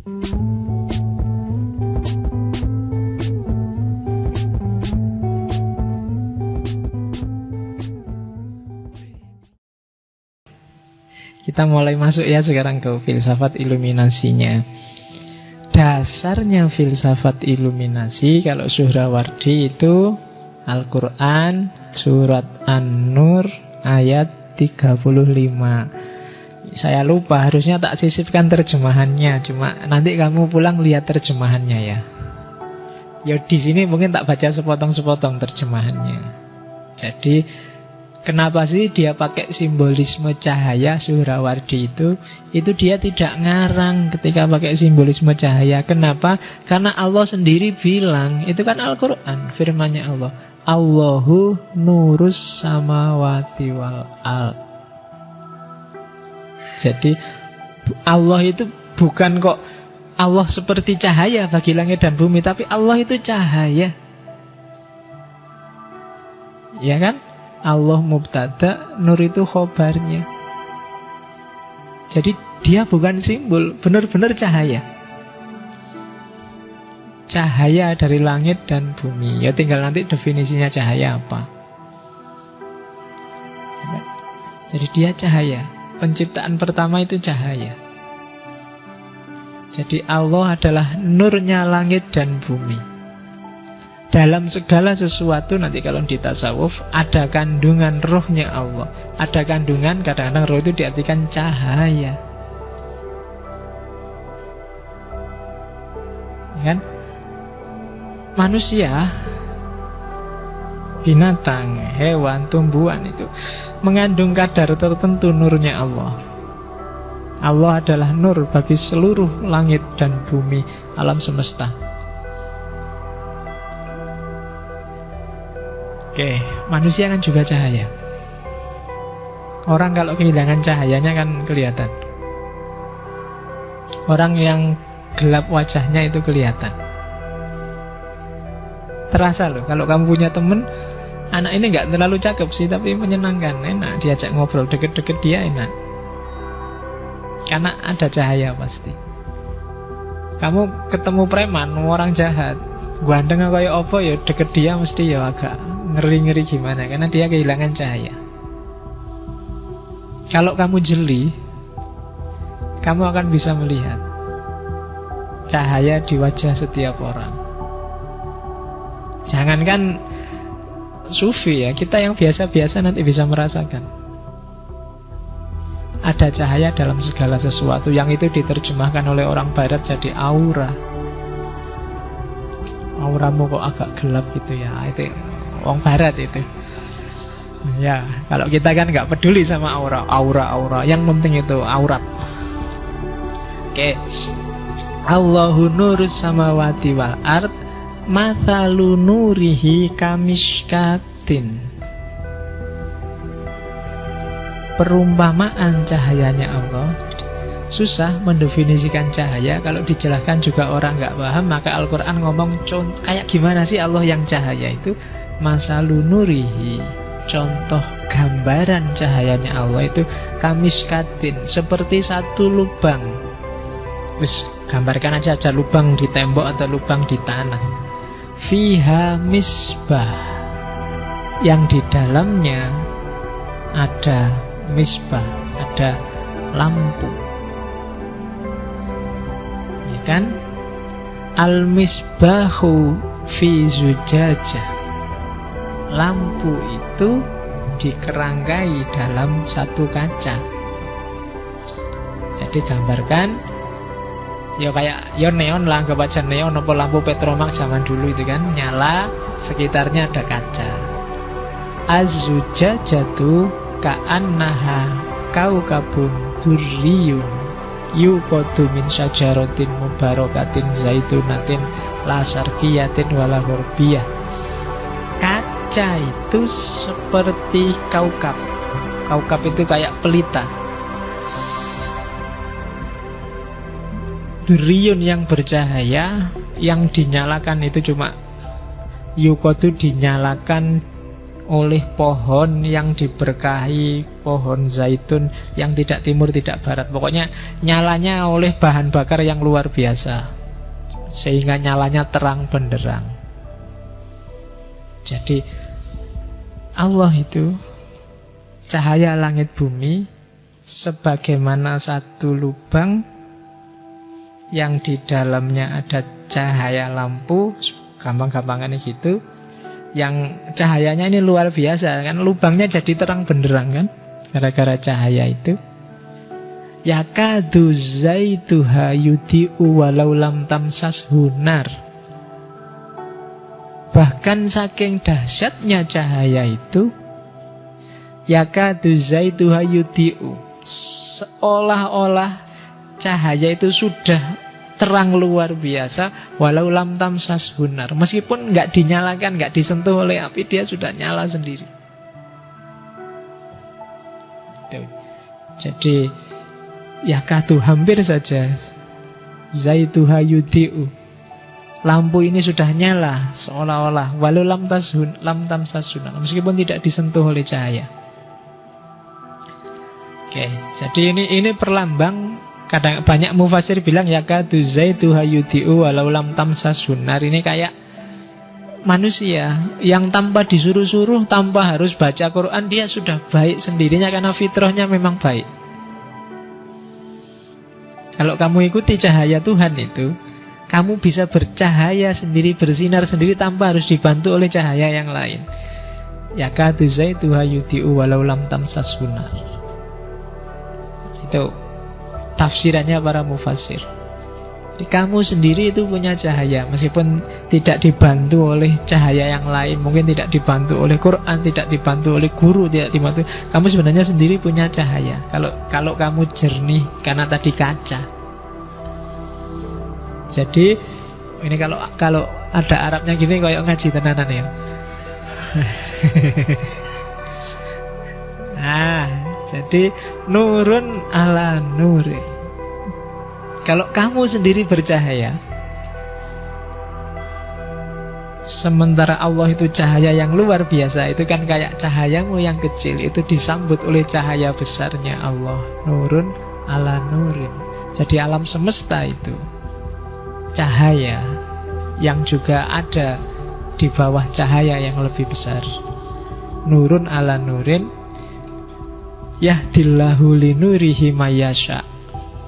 Kita mulai masuk ya sekarang ke filsafat iluminasinya. Dasarnya filsafat iluminasi kalau Suhrawardi itu Al-Quran surat An-Nur ayat 35. Saya lupa, harusnya tak sisipkan terjemahannya. Cuma nanti kamu pulang lihat terjemahannya ya. Ya di sini mungkin tak baca sepotong-sepotong terjemahannya. Jadi kenapa sih dia pakai simbolisme cahaya Suhrawardi itu dia tidak ngarang ketika pakai simbolisme cahaya. Kenapa? Karena Allah sendiri bilang, itu kan Al-Quran, firman-Nya Allah, Allahu nurus samawati wal ard. Jadi Allah itu bukan kok Allah seperti cahaya bagi langit dan bumi, tapi Allah itu cahaya. Ya kan? Allah mubtada, nur itu khobarnya. Jadi dia bukan simbol, benar-benar cahaya. Cahaya dari langit dan bumi. Ya tinggal nanti definisinya cahaya apa. Jadi dia cahaya. Penciptaan pertama itu cahaya. Jadi Allah adalah nurnya langit dan bumi. Dalam segala sesuatu nanti kalau di tasawuf ada kandungan rohnya Allah. Ada kandungan, kadang-kadang roh itu diartikan cahaya. Kan? Manusia, binatang, hewan, tumbuhan itu mengandung kadar tertentu nurnya Allah. Allah adalah nur bagi seluruh langit dan bumi, alam semesta. Oke, manusia kan juga cahaya. Orang kalau kehilangan cahayanya kan kelihatan. Orang yang gelap wajahnya itu kelihatan. Terasa loh, kalau kamu punya temen, anak ini gak terlalu cakep sih, tapi menyenangkan, enak, diajak ngobrol, deket-deket dia enak. Karena ada cahaya pasti. Kamu ketemu preman, orang jahat, gandeng kayak apa ya, deket dia mesti ya agak ngeri-ngeri gimana, karena dia kehilangan cahaya. Kalau kamu jeli, kamu akan bisa melihat cahaya di wajah setiap orang. Jangankan sufi ya, kita yang biasa-biasa nanti bisa merasakan ada cahaya dalam segala sesuatu, yang itu diterjemahkan oleh orang barat jadi aura. Auramu kok agak gelap gitu ya, itu orang barat itu. Ya, kalau kita kan nggak peduli sama aura, yang penting itu aurat. Oke. Allahu nurus samawati wal ard, mathalu nurihi kamishkatin. Perumpamaan cahayanya Allah. Susah mendefinisikan cahaya. Kalau dijelaskan juga orang nggak paham. Maka Al-Quran ngomong kayak gimana sih Allah yang cahaya itu. Masalu nurihi, contoh gambaran cahayanya Allah itu kamiskatin, seperti satu lubang. Wis, gambarkan aja ada lubang di tembok atau lubang di tanah. Fiha misbah, yang di dalamnya ada misbah, ada lampu. Ya kan? Al-misbahu fi zujajah. Lampu itu dikerangkai dalam satu kaca. Jadi gambarkan ya kayak ya neon lah, anggap aja neon apa lampu petromak zaman dulu itu kan, nyala, sekitarnya ada kaca. Az-zujajatu ka'annaha kaukabun durriyun yuqadu min syajaratin mubarakatin zaitunatin la syarqiyatin wala ghurbiyah. Kaca itu seperti kaukab. Kaukab itu kayak pelita. Durriyun yang bercahaya, yang dinyalakan itu cuma yuqadu, dinyalakan oleh pohon yang diberkahi, pohon zaitun yang tidak timur tidak barat. Pokoknya nyalanya oleh bahan bakar yang luar biasa, sehingga nyalanya terang benderang. Jadi Allah itu cahaya langit bumi sebagaimana satu lubang yang di dalamnya ada cahaya lampu, gampang-gampangannya gitu. Yang cahayanya ini luar biasa kan, lubangnya jadi terang benderang kan, gara-gara cahaya itu. Yakadu zaituha yudhi'u walau lam tamsashu nar. Bahkan saking dahsyatnya cahaya itu, yakadu zaituha yudhi'u, seolah-olah cahaya itu sudah terang luar biasa, walau lam tamsashu nar, meskipun nggak dinyalakan, nggak disentuh oleh api, dia sudah nyala sendiri. Jadi yakadu, hampir saja, zaituha yudhi'u, lampu ini sudah nyala seolah-olah, walau lam tamsashu nar, meskipun tidak disentuh oleh cahaya. Oke, jadi ini perlambang. Kadang banyak mufasir bilang yakadu zaituha yudhi'u walau lam tamsashu nar. Ini kayak manusia yang tanpa disuruh-suruh, tanpa harus baca Quran, dia sudah baik sendirinya karena fitrahnya memang baik. Kalau kamu ikuti cahaya Tuhan itu, kamu bisa bercahaya sendiri, bersinar sendiri tanpa harus dibantu oleh cahaya yang lain. Yakadu zaituha yudhi'u walau lam tamsashu nar. Itu tafsirannya para mufasir. Jadi kamu sendiri itu punya cahaya, meskipun tidak dibantu oleh cahaya yang lain, mungkin tidak dibantu oleh Quran, tidak dibantu oleh guru, tidak dibantu. Kamu sebenarnya sendiri punya cahaya. Kalau kamu jernih, karena tadi kaca. Jadi ini kalau ada Arabnya gini, kayak ngaji tenanan ya. Jadi nurun ala nuri. Kalau kamu sendiri bercahaya, sementara Allah itu cahaya yang luar biasa, itu kan kayak cahayamu yang kecil itu disambut oleh cahaya besarnya Allah. Nurun ala nurin. Jadi alam semesta itu cahaya yang juga ada di bawah cahaya yang lebih besar. Nurun ala nurin, yahdillahu linurihi mayyasha.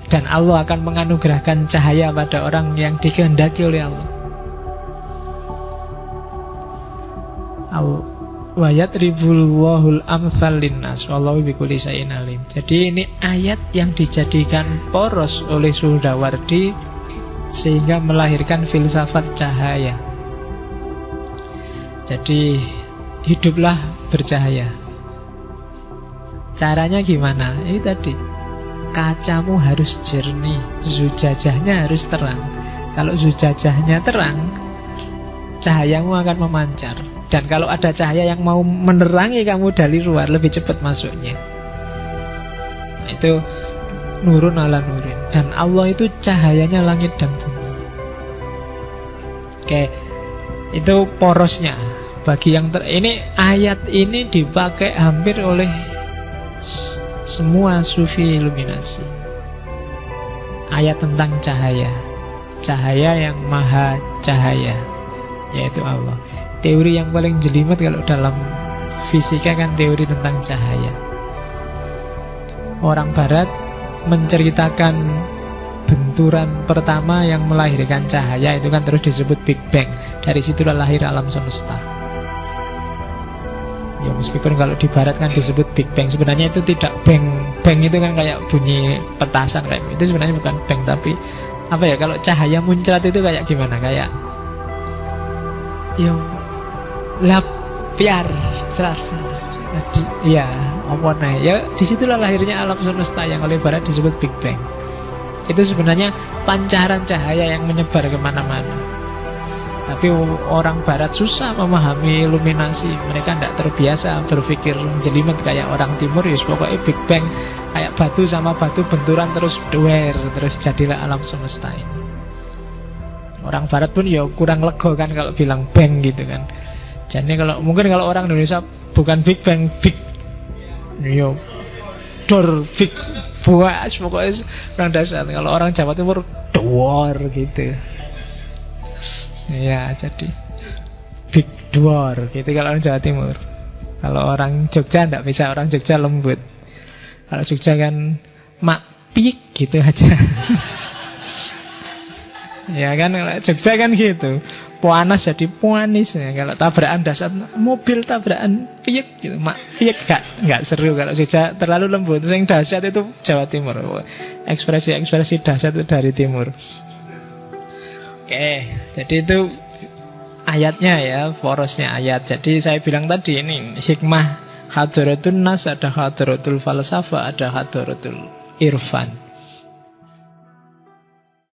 Dan Allah akan menganugerahkan cahaya pada orang yang dikehendaki oleh Allah. Wa yadribullahu al-amthal linnas wallahu bikulli syai'in alim. Jadi ini ayat yang dijadikan poros oleh Suhrawardi sehingga melahirkan filsafat cahaya. Jadi hiduplah bercahaya. Caranya gimana? Ini tadi, kacamu harus jernih, zujajahnya harus terang. Kalau zujajahnya terang, cahayamu akan memancar. Dan kalau ada cahaya yang mau menerangi kamu dari luar, lebih cepat masuknya. Itu nurun ala nurin. Dan Allah itu cahayanya langit dan bumi. Oke, itu porosnya. Bagi yang ini ayat ini dipakai hampir oleh semua sufi iluminasi. Ayat tentang cahaya, cahaya yang maha cahaya, yaitu Allah. Teori yang paling jelimet kalau dalam fisika kan teori tentang cahaya. Orang barat menceritakan benturan pertama yang melahirkan cahaya, itu kan terus disebut Big Bang. Dari situlah lahir alam semesta. Ya meskipun kalau di barat kan disebut Big Bang, sebenarnya itu tidak bang. Bang itu kan kayak bunyi petasan kayak itu, sebenarnya bukan bang, tapi apa ya, kalau cahaya muncrat itu kayak gimana, kayak ya lapiar serasa. Iya, apa nah? Ya disitulah lahirnya alam semesta yang oleh barat disebut Big Bang. Itu sebenarnya pancaran cahaya yang menyebar kemana-mana. Tapi orang barat susah memahami iluminasi. Mereka tidak terbiasa berpikir jelimet kayak orang timur. Ya pokoknya Big Bang, kayak batu sama batu benturan terus duer, terus jadilah alam semesta ini. Orang barat pun ya kurang lega kan kalau bilang bang gitu kan. Jadi mungkin kalau orang Indonesia bukan Big Bang, big. Yo, dor big buas pokoknya orang dasar. Kalau orang Jawa Timur dor gitu. Ya, jadi big dor gitu kalau orang Jawa Timur. Kalau orang Jogja enggak bisa, orang Jogja lembut. Kalau Jogja kan mak pik gitu aja. Ya kan, kalau Jogja kan gitu. Puanas jadi puanis ya. Kalau tabrakan dasar mobil tabrakan pik gitu, mak pik enggak seru. Kalau Jogja terlalu lembut. Yang dahsyat itu Jawa Timur. Ekspresi-ekspresi dahsyat itu dari timur. Oke, jadi itu ayatnya ya, porosnya ayat. Jadi saya bilang tadi ini hikmah hadaratul nas, ada hadaratul falsafah, ada hadaratul irfan.